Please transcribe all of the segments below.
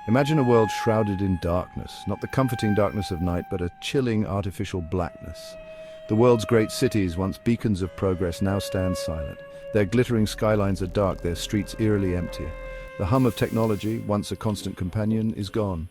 Imagine a world shrouded in darkness, not the comforting darkness of night, but a chilling artificial blackness. The world's great cities, once beacons of progress, now stand silent. Their glittering skylines are dark, their streets eerily empty. The hum of technology, once a constant companion, is gone.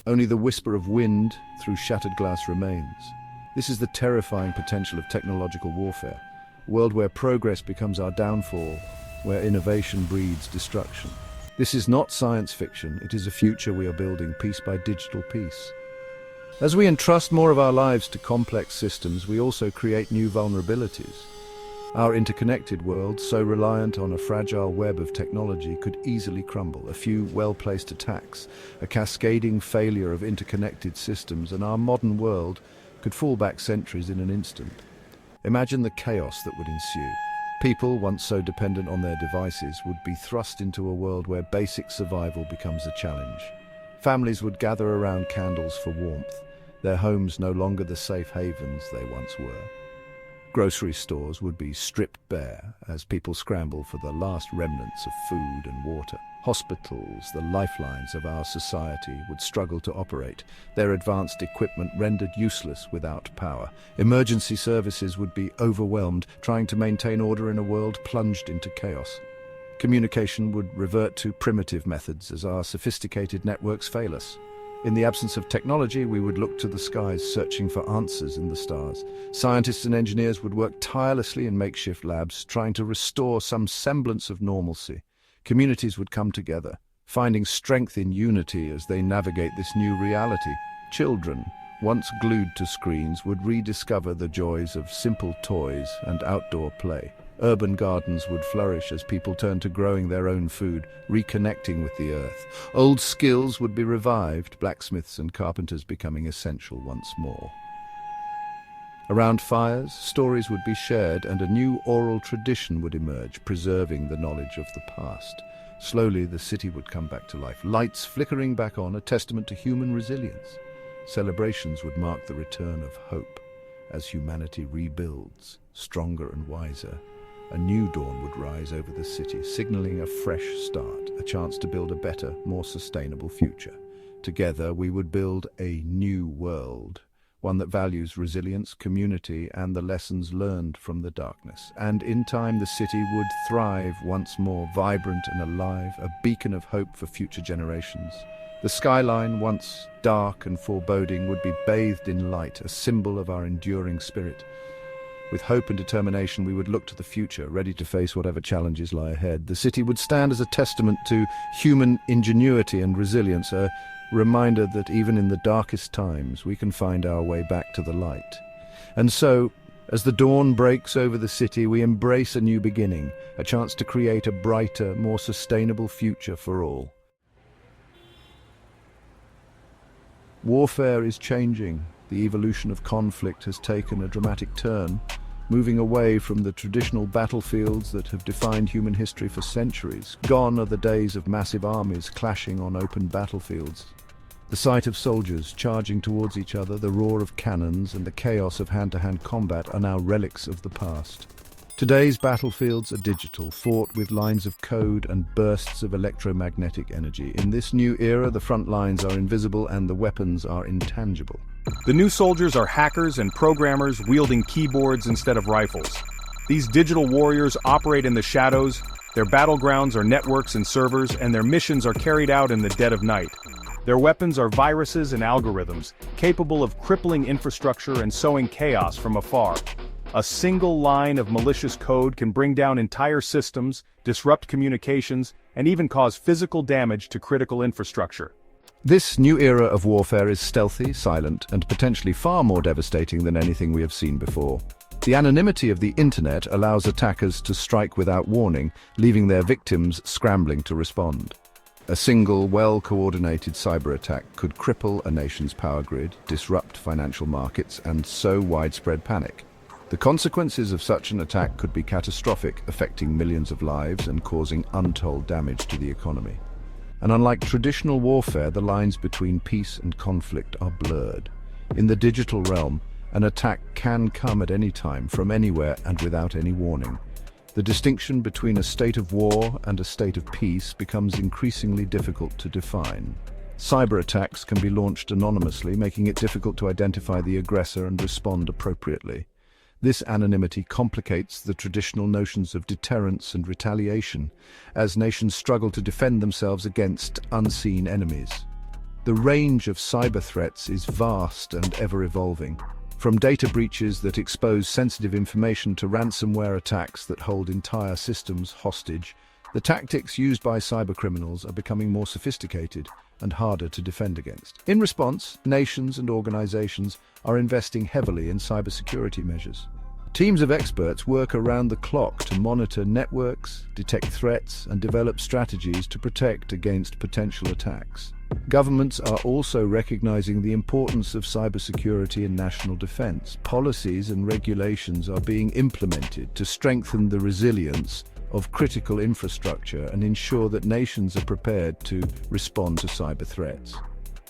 Only the whisper of wind through shattered glass remains. This is the terrifying potential of technological warfare. A world where progress becomes our downfall, where innovation breeds destruction. This is not science fiction, it is a future we are building piece by digital piece. As we entrust more of our lives to complex systems, we also create new vulnerabilities. Our interconnected world, so reliant on a fragile web of technology, could easily crumble. A few well-placed attacks, a cascading failure of interconnected systems, and our modern world could fall back centuries in an instant. Imagine the chaos that would ensue. People, once so dependent on their devices, would be thrust into a world where basic survival becomes a challenge. Families would gather around candles for warmth, their homes no longer the safe havens they once were. Grocery stores would be stripped bare as people scramble for the last remnants of food and water. Hospitals, the lifelines of our society, would struggle to operate, their advanced equipment rendered useless without power. Emergency services would be overwhelmed, trying to maintain order in a world plunged into chaos. Communication would revert to primitive methods as our sophisticated networks fail us. In the absence of technology, we would look to the skies, searching for answers in the stars. Scientists and engineers would work tirelessly in makeshift labs, trying to restore some semblance of normalcy. Communities would come together, finding strength in unity as they navigate this new reality. Children, once glued to screens, would rediscover the joys of simple toys and outdoor play. Urban gardens would flourish as people turned to growing their own food, reconnecting with the earth. Old skills would be revived, blacksmiths and carpenters becoming essential once more. Around fires, stories would be shared and a new oral tradition would emerge, preserving the knowledge of the past. Slowly, the city would come back to life, lights flickering back on, a testament to human resilience. Celebrations would mark the return of hope. As humanity rebuilds, stronger and wiser, a new dawn would rise over the city, signaling a fresh start, a chance to build a better, more sustainable future. Together, we would build a new world, one that values resilience, community, and the lessons learned from the darkness. And in time, the city would thrive once more, vibrant and alive, a beacon of hope for future generations. The skyline, once dark and foreboding, would be bathed in light, a symbol of our enduring spirit. With hope and determination, we would look to the future, ready to face whatever challenges lie ahead. The city would stand as a testament to human ingenuity and resilience, a reminder that even in the darkest times, we can find our way back to the light. And so, as the dawn breaks over the city, we embrace a new beginning, a chance to create a brighter, more sustainable future for all. Warfare is changing. The evolution of conflict has taken a dramatic turn, moving away from the traditional battlefields that have defined human history for centuries. Gone are the days of massive armies clashing on open battlefields. The sight of soldiers charging towards each other, the roar of cannons, and the chaos of hand-to-hand combat are now relics of the past. Today's battlefields are digital, fought with lines of code and bursts of electromagnetic energy. In this new era, the front lines are invisible and the weapons are intangible. The new soldiers are hackers and programmers wielding keyboards instead of rifles. These digital warriors operate in the shadows, their battlegrounds are networks and servers, and their missions are carried out in the dead of night. Their weapons are viruses and algorithms, capable of crippling infrastructure and sowing chaos from afar. A single line of malicious code can bring down entire systems, disrupt communications, and even cause physical damage to critical infrastructure. This new era of warfare is stealthy, silent, and potentially far more devastating than anything we have seen before. The anonymity of the internet allows attackers to strike without warning, leaving their victims scrambling to respond. A single, well-coordinated cyber attack could cripple a nation's power grid, disrupt financial markets, and sow widespread panic. The consequences of such an attack could be catastrophic, affecting millions of lives and causing untold damage to the economy. And unlike traditional warfare, the lines between peace and conflict are blurred. In the digital realm, an attack can come at any time, from anywhere, and without any warning. The distinction between a state of war and a state of peace becomes increasingly difficult to define. Cyber attacks can be launched anonymously, making it difficult to identify the aggressor and respond appropriately. This anonymity complicates the traditional notions of deterrence and retaliation, as nations struggle to defend themselves against unseen enemies. The range of cyber threats is vast and ever-evolving, from data breaches that expose sensitive information to ransomware attacks that hold entire systems hostage. The tactics used by cybercriminals are becoming more sophisticated and harder to defend against. In response, nations and organizations are investing heavily in cybersecurity measures. Teams of experts work around the clock to monitor networks, detect threats, and develop strategies to protect against potential attacks. Governments are also recognizing the importance of cybersecurity in national defense. Policies and regulations are being implemented to strengthen the resilience of critical infrastructure and ensure that nations are prepared to respond to cyber threats.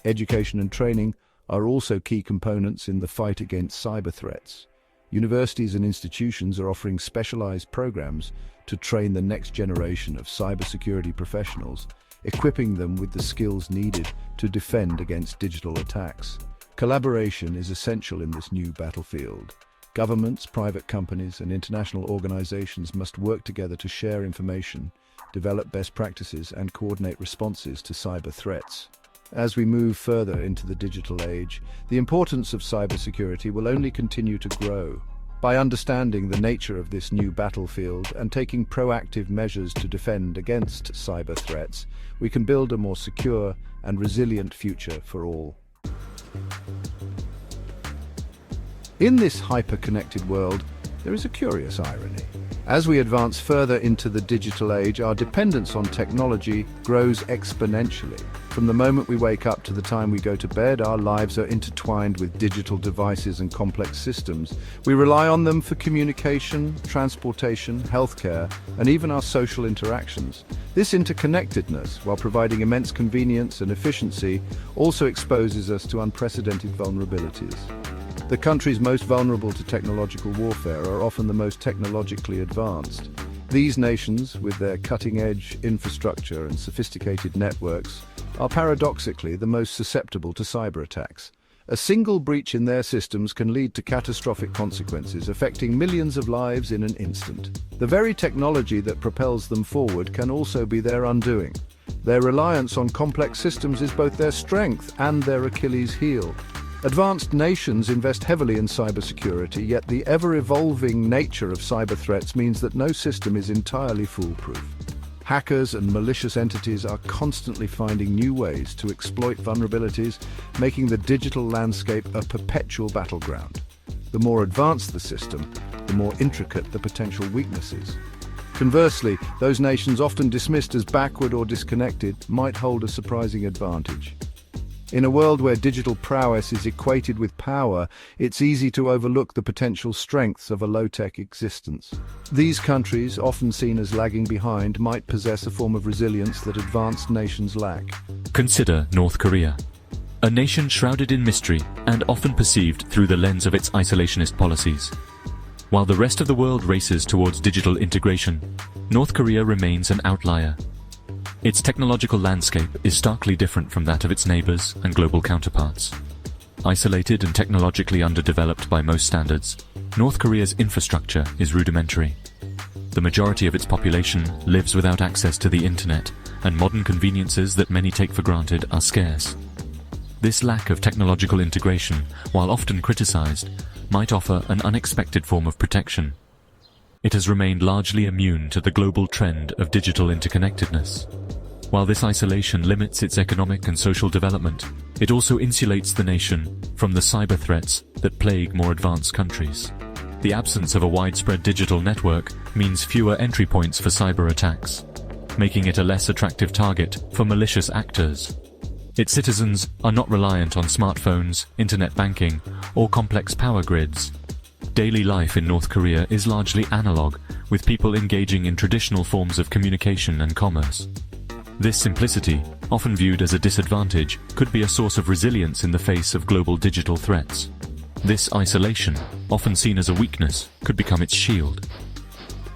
Education and training are also key components in the fight against cyber threats. Universities and institutions are offering specialized programs to train the next generation of cybersecurity professionals, equipping them with the skills needed to defend against digital attacks. Collaboration is essential in this new battlefield. Governments, private companies, and international organizations must work together to share information, develop best practices, and coordinate responses to cyber threats. As we move further into the digital age, the importance of cybersecurity will only continue to grow. By understanding the nature of this new battlefield and taking proactive measures to defend against cyber threats, we can build a more secure and resilient future for all. In this hyper-connected world, there is a curious irony. As we advance further into the digital age, our dependence on technology grows exponentially. From the moment we wake up to the time we go to bed, our lives are intertwined with digital devices and complex systems. We rely on them for communication, transportation, healthcare, and even our social interactions. This interconnectedness, while providing immense convenience and efficiency, also exposes us to unprecedented vulnerabilities. The countries most vulnerable to technological warfare are often the most technologically advanced. These nations, with their cutting-edge infrastructure and sophisticated networks, are paradoxically the most susceptible to cyber attacks. A single breach in their systems can lead to catastrophic consequences, affecting millions of lives in an instant. The very technology that propels them forward can also be their undoing. Their reliance on complex systems is both their strength and their Achilles heel. Advanced nations invest heavily in cybersecurity, yet the ever-evolving nature of cyber threats means that no system is entirely foolproof. Hackers and malicious entities are constantly finding new ways to exploit vulnerabilities, making the digital landscape a perpetual battleground. The more advanced the system, the more intricate the potential weaknesses. Conversely, those nations often dismissed as backward or disconnected might hold a surprising advantage. In a world where digital prowess is equated with power, it's easy to overlook the potential strengths of a low-tech existence. These countries, often seen as lagging behind, might possess a form of resilience that advanced nations lack. Consider North Korea, a nation shrouded in mystery and often perceived through the lens of its isolationist policies. While the rest of the world races towards digital integration, North Korea remains an outlier. Its technological landscape is starkly different from that of its neighbors and global counterparts. Isolated and technologically underdeveloped by most standards, North Korea's infrastructure is rudimentary. The majority of its population lives without access to the internet, and modern conveniences that many take for granted are scarce. This lack of technological integration, while often criticized, might offer an unexpected form of protection. It has remained largely immune to the global trend of digital interconnectedness. While this isolation limits its economic and social development, it also insulates the nation from the cyber threats that plague more advanced countries. The absence of a widespread digital network means fewer entry points for cyber attacks, making it a less attractive target for malicious actors. Its citizens are not reliant on smartphones, internet banking, or complex power grids. Daily life in North Korea is largely analog, with people engaging in traditional forms of communication and commerce. This simplicity, often viewed as a disadvantage, could be a source of resilience in the face of global digital threats. This isolation, often seen as a weakness, could become its shield.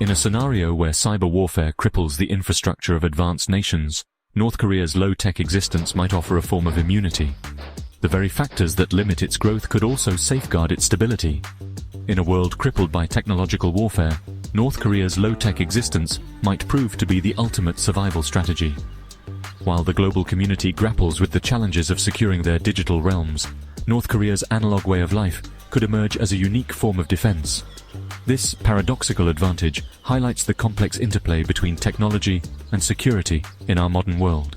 In a scenario where cyber warfare cripples the infrastructure of advanced nations, North Korea's low-tech existence might offer a form of immunity. The very factors that limit its growth could also safeguard its stability. In a world crippled by technological warfare, North Korea's low-tech existence might prove to be the ultimate survival strategy. While the global community grapples with the challenges of securing their digital realms, North Korea's analog way of life could emerge as a unique form of defense. This paradoxical advantage highlights the complex interplay between technology and security in our modern world.